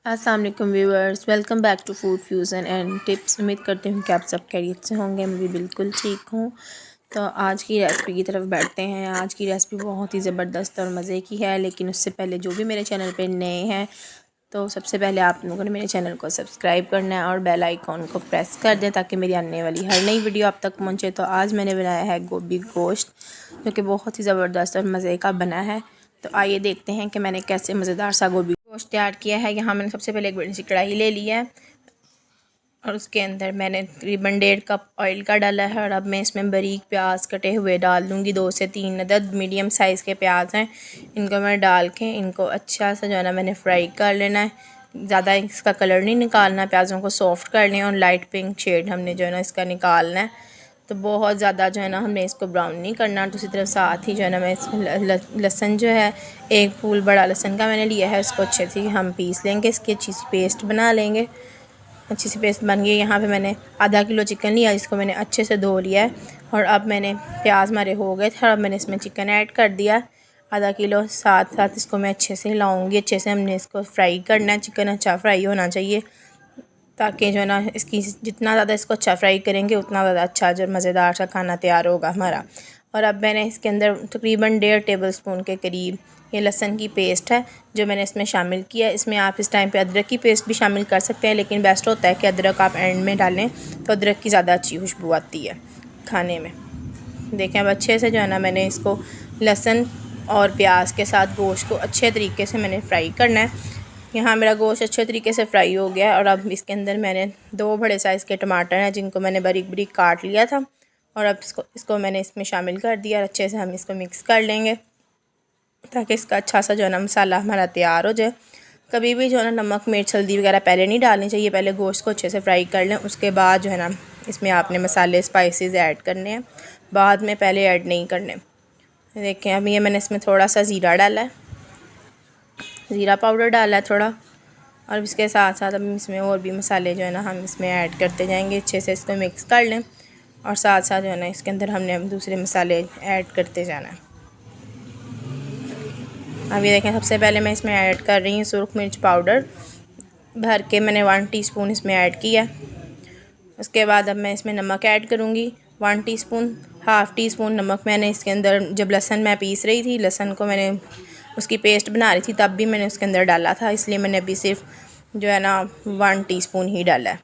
अस्सलाम वालेकुम viewers, welcome back to food fusion and tips. उम्मीद करती हूँ कि आप सब खैरियत से होंगे। मैं भी बिल्कुल ठीक हूँ। तो आज की रेसिपी की तरफ बैठते हैं। आज की रेसिपी बहुत ही ज़बरदस्त और मज़े की है, लेकिन उससे पहले जो भी मेरे चैनल पे नए हैं तो सबसे पहले आप लोगों ने मेरे चैनल को सब्सक्राइब करना है और बेल आइकॉन को प्रेस कर दें ताकि मेरी आने वाली हर नई वीडियो आप तक पहुँचे। तो आज मैंने बनाया है गोभी गोश्त, जो कि बहुत ही ज़बरदस्त और मज़े का बना है। तो आइए देखते हैं कि मैंने कैसे मज़ेदार सा गोभी गोश्त तैयार किया है। यहाँ मैंने सबसे पहले एक बड़ी सी कढ़ाई ले ली है और उसके अंदर मैंने तकरीबन 1.5 कप ऑयल का डाला है। और अब मैं इसमें बारीक प्याज कटे हुए डाल दूँगी। 2 से 3 अदद मीडियम साइज़ के प्याज हैं, इनको मैं डाल के इनको अच्छा सा जो है ना मैंने फ्राई कर लेना है। ज़्यादा इसका कलर नहीं निकालना, प्याज़ों को सॉफ्ट कर लें और लाइट पिंक शेड हमने जो है ना इसका निकालना है। तो बहुत ज़्यादा जो है ना हमने इसको ब्राउन नहीं करना। दूसरी तरफ साथ ही जो है ना मैं लहसुन जो है, एक फूल बड़ा लहसुन का मैंने लिया है, इसको अच्छे से हम पीस लेंगे, इसकी अच्छी सी पेस्ट बना लेंगे। अच्छी सी पेस्ट बन गई। यहाँ पे मैंने आधा किलो चिकन लिया, जिसको मैंने अच्छे से धो लिया है। और अब मैंने प्याज हमारे हो गए थे और अब मैंने इसमें चिकन ऐड कर दिया आधा किलो। साथ साथ इसको मैं अच्छे से हिलाऊंगी। अच्छे से हमने इसको फ्राई करना है। चिकन अच्छा फ्राई होना चाहिए ताकि जो है ना इसकी जितना ज़्यादा इसको अच्छा फ्राई करेंगे उतना ज़्यादा अच्छा जो मज़ेदार सा खाना तैयार होगा हमारा। और अब मैंने इसके अंदर तकरीबन 1.5 टेबलस्पून के करीब ये लहसुन की पेस्ट है जो मैंने इसमें शामिल किया है। इसमें आप इस टाइम पे अदरक की पेस्ट भी शामिल कर सकते हैं, लेकिन बेस्ट होता है कि अदरक आप एंड में डालें तो अदरक की ज़्यादा अच्छी खुशबू आती है खाने में। देखें अब अच्छे से जो है ना मैंने इसको लहसुन और प्याज के साथ गोश्त को अच्छे तरीके से मैंने फ्राई करना है। यहाँ मेरा गोश्त अच्छे तरीके से फ्राई हो गया है। और अब इसके अंदर मैंने 2 बड़े साइज़ के टमाटर हैं, जिनको मैंने बारीक बारीक काट लिया था। और अब इसको मैंने इसमें शामिल कर दिया और अच्छे से हम इसको मिक्स कर लेंगे ताकि इसका अच्छा सा जो है ना मसाला हमारा तैयार हो जाए। कभी भी जो है ना नमक मिर्च हल्दी वगैरह पहले नहीं डालनी चाहिए, पहले गोश्त को अच्छे से फ्राई कर लें, उसके बाद जो है ना इसमें आपने मसाले स्पाइसेस ऐड करने हैं, बाद में पहले ऐड नहीं करने। देखें अब ये मैंने इसमें थोड़ा सा ज़ीरा डाला है, ज़ीरा पाउडर डाला है थोड़ा। और इसके साथ साथ अब इसमें और भी मसाले जो है ना हम इसमें ऐड करते जाएंगे। अच्छे से इसको मिक्स कर लें और साथ साथ जो है ना इसके अंदर हमने दूसरे मसाले ऐड करते जाना है। अब ये देखें सबसे पहले मैं इसमें ऐड कर रही हूँ सुरख मिर्च पाउडर, भर के मैंने 1 टीस्पून इसमें ऐड किया। उसके बाद अब मैं इसमें नमक ऐड करूँगी 1 टीस्पून। हाफ़ टी स्पून नमक मैंने इसके अंदर, जब लहसुन मैं पीस रही थी, लहसुन को मैंने उसकी पेस्ट बना रही थी तब भी मैंने उसके अंदर डाला था, इसलिए मैंने अभी सिर्फ जो है ना 1 टीस्पून ही डाला है।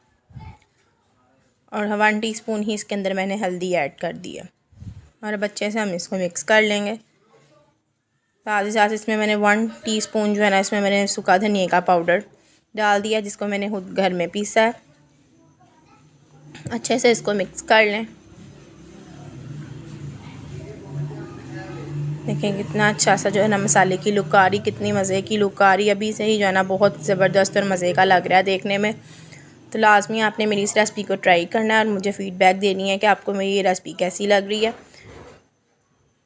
और 1 टीस्पून ही इसके अंदर मैंने हल्दी ऐड कर दी है। और अब अच्छे से हम इसको मिक्स कर लेंगे। साथ ही साथ इसमें मैंने 1 टीस्पून जो है ना इसमें मैंने सूखा धनिया का पाउडर डाल दिया, जिसको मैंने खुद घर में पीसा है। अच्छे से इसको मिक्स कर लें। देखें कितना अच्छा सा जो है ना मसाले की लुक आ रही, कितनी मज़े की लुक आ रही। अभी से ही जो है ना बहुत ज़बरदस्त और मज़े का लग रहा है देखने में। तो लाजमी आपने मेरी इस रेसिपी को ट्राई करना है और मुझे फ़ीडबैक देनी है कि आपको मेरी ये रेसिपी कैसी लग रही है।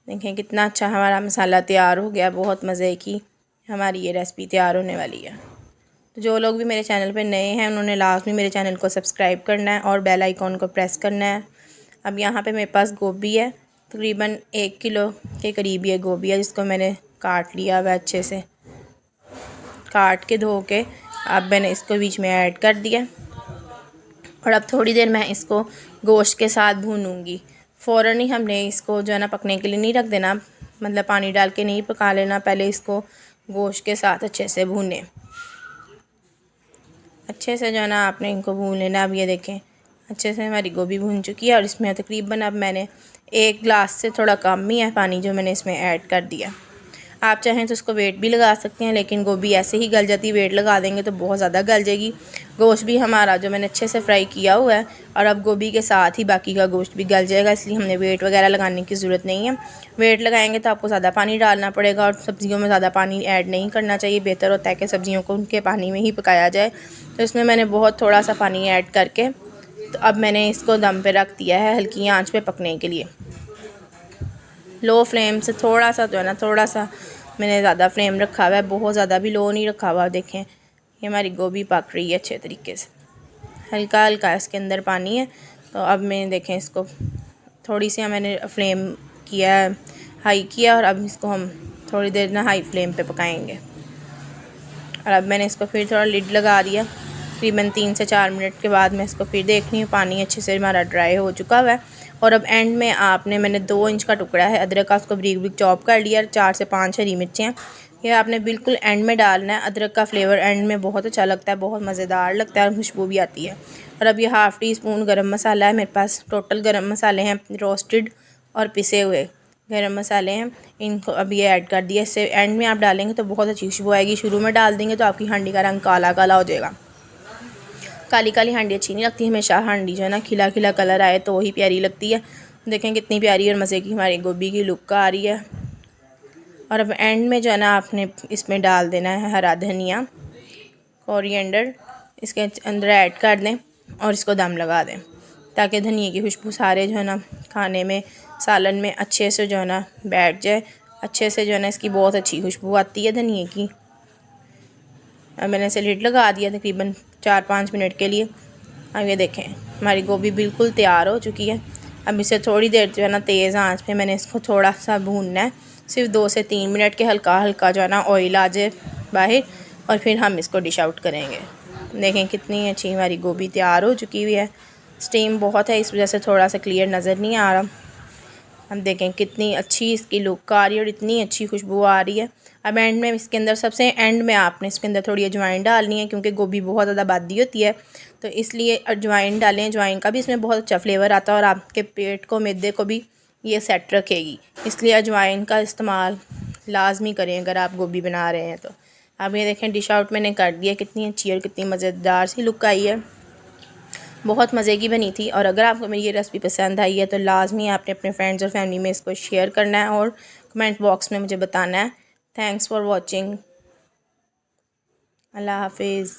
देखें कितना अच्छा हमारा मसाला तैयार हो गया, बहुत मज़े की हमारी ये रेसिपी तैयार होने वाली है। तो जो लोग भी मेरे चैनल पर नए हैं उन्होंने लाजमी मेरे चैनल को सब्सक्राइब करना है और बेल आइकॉन को प्रेस करना है। अब यहाँ पे मेरे पास गोभी है, तकरीबन 1 किलो के करीब ये गोभी है, जिसको मैंने काट लिया हुआ अच्छे से, काट के धो के अब मैंने इसको बीच में ऐड कर दिया। और अब थोड़ी देर मैं इसको गोश्त के साथ भूनूंगी। फ़ौरन ही हमने इसको जो है ना पकने के लिए नहीं रख देना, मतलब पानी डाल के नहीं पका लेना, पहले इसको गोश्त के साथ अच्छे से भूनें। अच्छे से जो है ना आपने इनको भून लेना। अब ये देखें अच्छे से हमारी गोभी भून चुकी है और इसमें तकरीबन अब मैंने 1 गिलास से थोड़ा कम ही है पानी जो मैंने इसमें ऐड कर दिया। आप चाहें तो इसको वेट भी लगा सकते हैं, लेकिन गोभी ऐसे ही गल जाती है, वेट लगा देंगे तो बहुत ज़्यादा गल जाएगी। गोश्त भी हमारा जो मैंने अच्छे से फ्राई किया हुआ है और अब गोभी के साथ ही बाकी का गोश्त भी गल जाएगा, इसलिए हमने वेट वगैरह लगाने की ज़रूरत नहीं है। वेट लगाएंगे तो आपको ज़्यादा पानी डालना पड़ेगा और सब्ज़ियों में ज़्यादा पानी ऐड नहीं करना चाहिए। बेहतर होता है कि सब्ज़ियों को उनके पानी में ही पकाया जाए। तो इसमें मैंने बहुत थोड़ा सा पानी ऐड करके तो अब मैंने इसको दम पे रख दिया है हल्की आंच पे पकने के लिए। लो फ्लेम से थोड़ा सा जो है ना, थोड़ा सा मैंने ज़्यादा फ्लेम रखा हुआ है, बहुत ज़्यादा भी लो नहीं रखा हुआ। देखें ये हमारी गोभी पक रही है अच्छे तरीके से, हल्का हल्का इसके अंदर पानी है। तो अब मैं देखें इसको थोड़ी सी मैंने फ्लेम किया है, हाई किया, और अब इसको हम थोड़ी देर ना हाई फ्लेम पे पकाएंगे। और अब मैंने इसको फिर थोड़ा लिड लगा दिया। तकरीबन 3 से 4 मिनट के बाद मैं इसको फिर देख रही हूँ, पानी अच्छे से हमारा ड्राई हो चुका हुआ है। और अब एंड में मैंने 2 इंच का टुकड़ा है अदरक का, उसको बारीक बारीक चॉप कर लिया। 4 से 5 हरी मिर्चें हैं, ये आपने बिल्कुल एंड में डालना है। अदरक का फ्लेवर एंड में बहुत अच्छा लगता है, बहुत मज़ेदार लगता है और खुशबू भी आती है। और अब ये हाफ़ टी स्पून गरम मसाला है मेरे पास। टोटल गरम मसाले हैं रोस्टेड और पिसे हुए गरम मसाले हैं, इनको अब ये ऐड कर दिया। इससे एंड में आप डालेंगे तो बहुत अच्छी खुशबू आएगी। शुरू में डाल देंगे तो आपकी हांडी का रंग काला काला हो जाएगा। काली काली हांडी अच्छी नहीं लगती, हमेशा हांडी जो है ना खिला खिला कलर आए तो ही प्यारी लगती है। देखें कितनी प्यारी और मज़े की हमारी गोभी की लुक आ रही है। और अब एंड में जो है ना आपने इसमें डाल देना है हरा धनिया, कोरिएंडर, इसके अंदर ऐड कर दें और इसको दम लगा दें ताकि धनिए की खुशबू सारे जो है ना खाने में, सालन में अच्छे से जो है ना बैठ जाए। अच्छे से जो है ना इसकी बहुत अच्छी खुशबू आती है धनिए की। अब मैंने इसे लिड लगा दिया तकरीबन 4-5 मिनट के लिए। अब ये देखें हमारी गोभी बिल्कुल तैयार हो चुकी है। अब इसे थोड़ी देर जो है ना तेज़ आंच पे मैंने इसको थोड़ा सा भूनना है, सिर्फ 2 से 3 मिनट के। हल्का हल्का जो है ना ऑयल आ जाए बाहर और फिर हम इसको डिश आउट करेंगे। देखें कितनी अच्छी हमारी गोभी तैयार हो चुकी हुई है। स्टीम बहुत है इस वजह से थोड़ा सा क्लियर नज़र नहीं आ रहा। हम देखें कितनी अच्छी इसकी लुक आ रही है और इतनी अच्छी खुशबू आ रही है। अब एंड में इसके अंदर सबसे एंड में आपने इसके अंदर थोड़ी अजवाइन डालनी है, क्योंकि गोभी बहुत ज़्यादा बादी होती है तो इसलिए अजवाइन डालें। अजवाइन का भी इसमें बहुत अच्छा फ्लेवर आता है और आपके पेट को, मैदे को भी ये सेट रखेगी, इसलिए अजवाइन का इस्तेमाल लाजमी करें अगर आप गोभी बना रहे हैं तो। अब ये देखें डिश आउट मैंने कर दिया, कितनी अच्छी और कितनी मज़ेदार सी लुक आई है, बहुत मज़े की बनी थी। और अगर आपको मेरी ये रेसिपी पसंद आई है तो लाजमी आपने अपने फ्रेंड्स और फैमिली में इसको शेयर करना है और कमेंट बॉक्स में मुझे बताना है। Thanks for watching. अल्लाह हाफिज़।